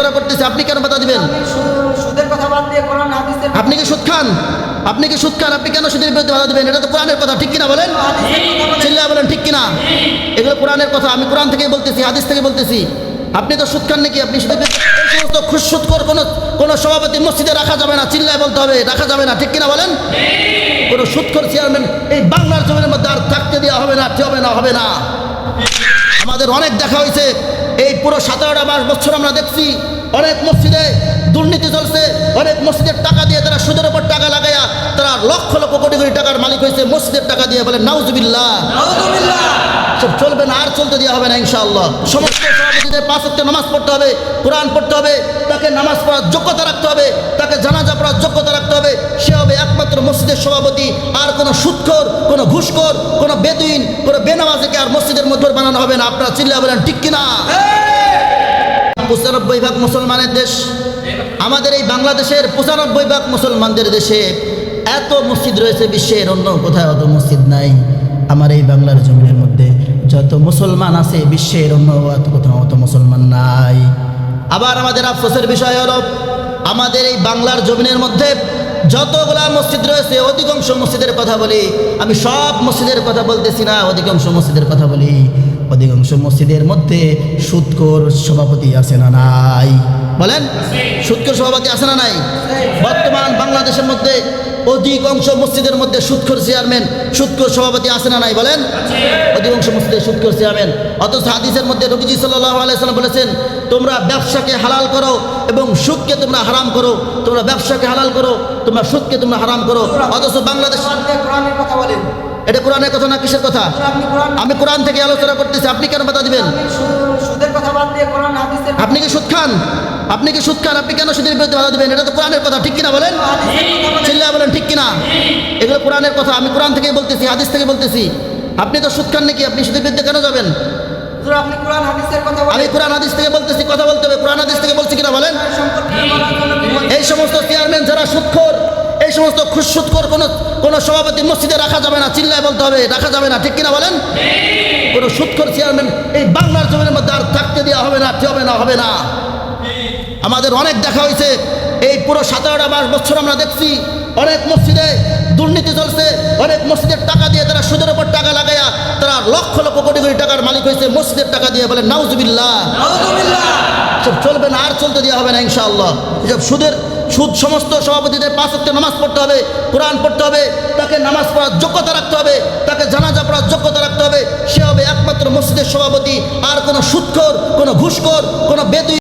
আলোচনা করতেছি, আপনি কেন বাধা দিবেন? সুদের কথা বাদ দিয়ে কোরআন হাদিসের আপনি কি সুদ খান? আপনি কি সুদ খান? আপনি কেন সুদের বিরুদ্ধে বাধা দিবেন? এটা তো কোরআনের কথা, ঠিক কিনা বলেন? চিল্লায়া বলেন ঠিক কিনা? এগুলো কোরআনের কথা, আমি কোরআন থেকে বলতেছি, হাদিস থেকে বলতেছি। আপনি তো সুদ খান নাকি? আপনি সুদের বিরুদ্ধে এই সমস্ত সুদখোর কোনো সভাপতি মসজিদে রাখা যাবে না, চিল্লায় বলতে হবে, রাখা যাবে না, ঠিক কিনা বলেন? কোনো সুদখোর চেয়ারম্যান এই বাংলার জমিনের মধ্যে আর থাকতে দেওয়া হবে না, হবে না। আমাদের অনেক দেখা হয়েছে, এই পুরো 17টা বছর আমরা দেখছি অনেক মসজিদে দুর্নীতি চলছে, অনেক মসজিদের টাকা দিয়ে তারা সুদের উপর টাকা লাগাইয়া তারা লক্ষ লক্ষ কোটি কোটি টাকার মালিক হয়েছে মসজিদের টাকা দিয়ে। বলে নাউজুবিল্লাহ, সব চলবে না, আর চলতে দেওয়া হবে না ইনশাআল্লাহ। সমস্ত সভাপতিদের 5 ওয়াক্ত নামাজ পড়তে হবে, কোরআন পড়তে হবে, তাকে নামাজ পড়ার যোগ্যতা রাখতে হবে, তাকে জানাজা পড়ার যোগ্যতা রাখতে হবে। সে হবে একমাত্র মসজিদের সভাপতি। আর কোনো সুদখোর, কোনো ঘুষখোর, কোনো বেদুইন, কোনো বেনামাজিকে আর মসজিদের মধ্যে বানানো হবে না। আপনারা চিল্লা বলেন ঠিক কিনা? 95% মুসলমানের দেশ আমাদের এই বাংলাদেশের, 95% মুসলমানদের দেশে এত মসজিদ রয়েছে, বিশ্বের অন্য কোথাও অত মসজিদ নাই। আমার এই বাংলার জমিনের মধ্যে যত মুসলমান আছে বিশ্বের অন্য কোথাও অত মুসলমান নাই। আবার আমাদের আফসোসের বিষয় হলো আমাদের এই বাংলার জমিনের মধ্যে যতগুলা মসজিদ রয়েছে অধিকাংশ মসজিদের কথা বলি, আমি সব মসজিদের কথা বলতেছি না, অধিকাংশ মসজিদের কথা বলি, অধিকাংশ মসজিদের মধ্যে সুদখোর সভাপতি আছে না নাই? বলেন, সুদখোর সভাপতি আছে না নাই? বর্তমান বাংলাদেশের মধ্যে অধিকাংশ মসজিদের মধ্যে সুদখোর চেয়ারম্যান, সুদখোর সভাপতি আছে না নাই? বলেন, অধিকাংশ মসজিদে সুদখোর চেয়ারম্যান। অথচ হাদিসের মধ্যে নবীজি সাল্লাল্লাহু আলাইহি ওয়াসাল্লাম বলেছেন, তোমরা ব্যবসাকে হালাল করো এবং সুদকে তোমরা হারাম করো। তোমরা ব্যবসাকে হালাল করো, তোমরা সুদকে তোমরা হারাম করো। অথচ বাংলাদেশ, কোরআনের কথা বলেন। এটা কোরআনের কথা না কিসের কথা? আমি কোরআন থেকে আলোচনা করতেছি, আপনি কেন বাধা দিবেন? সুদের কথা বাদ দিয়ে কোরআন হাদিসের আপনি কি সুদ খান? আপনি কি সুদ খান? আপনি কেন সুদের বিরুদ্ধে বাধা দিবেন? এটা তো কোরআনের কথা, ঠিক কিনা বলেন? চিল্লায়া বলেন ঠিক কিনা? এগুলো কোরআনের কথা, আমি কোরআন থেকে বলতেছি, হাদিস থেকে বলতেছি। আপনি তো সুদ খান নাকি? আপনি সুদের বিরুদ্ধে কেন যাবেন? আপনি কোরআন হাদিসের কথা বলেন। আমি কোরআন হাদিস থেকে বলতেছি, কথা বলতে হবে, কোরআন হাদিস থেকে বলছি কিনা বলেন? এই সমস্ত চেয়ারম্যান যারা সুদখোর, এই সমস্ত সুদখোর কোনো সভাপতি মসজিদে রাখা যাবে না, চিল্লায় বলতে হবে, রাখা যাবে না, ঠিক কিনা বলেন? কোনো সুদখোর চেয়ারম্যান এই বাংলার জমিনের মধ্যে আর থাকতে দেওয়া হবে না, হবে না। আমাদের অনেক দেখা হয়েছে, এই পুরো 17টা বছর আমরা দেখছি অনেক মসজিদে দুর্নীতি চলছে, অনেক মসজিদের টাকা দিয়ে তারা সুদের উপর টাকা লাগাইয়া তারা লক্ষ লক্ষ কোটি কোটি টাকার মালিক হয়েছে মসজিদের টাকা দিয়ে। বলে নাউজুবিল্লাহ, সব চলবে না, আর চলতে দেওয়া হবে না ইনশাআল্লাহ। এসব সুদ সমস্ত সভাপতিদের 5 ওয়াক্ত নামাজ পড়তে হবে, কোরআন পড়তে হবে, তাকে নামাজ পড়ার যোগ্যতা রাখতে হবে, তাকে জানাজা পড়ার যোগ্যতা রাখতে হবে। সে হবে একমাত্র মসজিদের সভাপতি। আর কোনো সুদখোর, কোনো ঘুষখোর, কোনো বেদুইন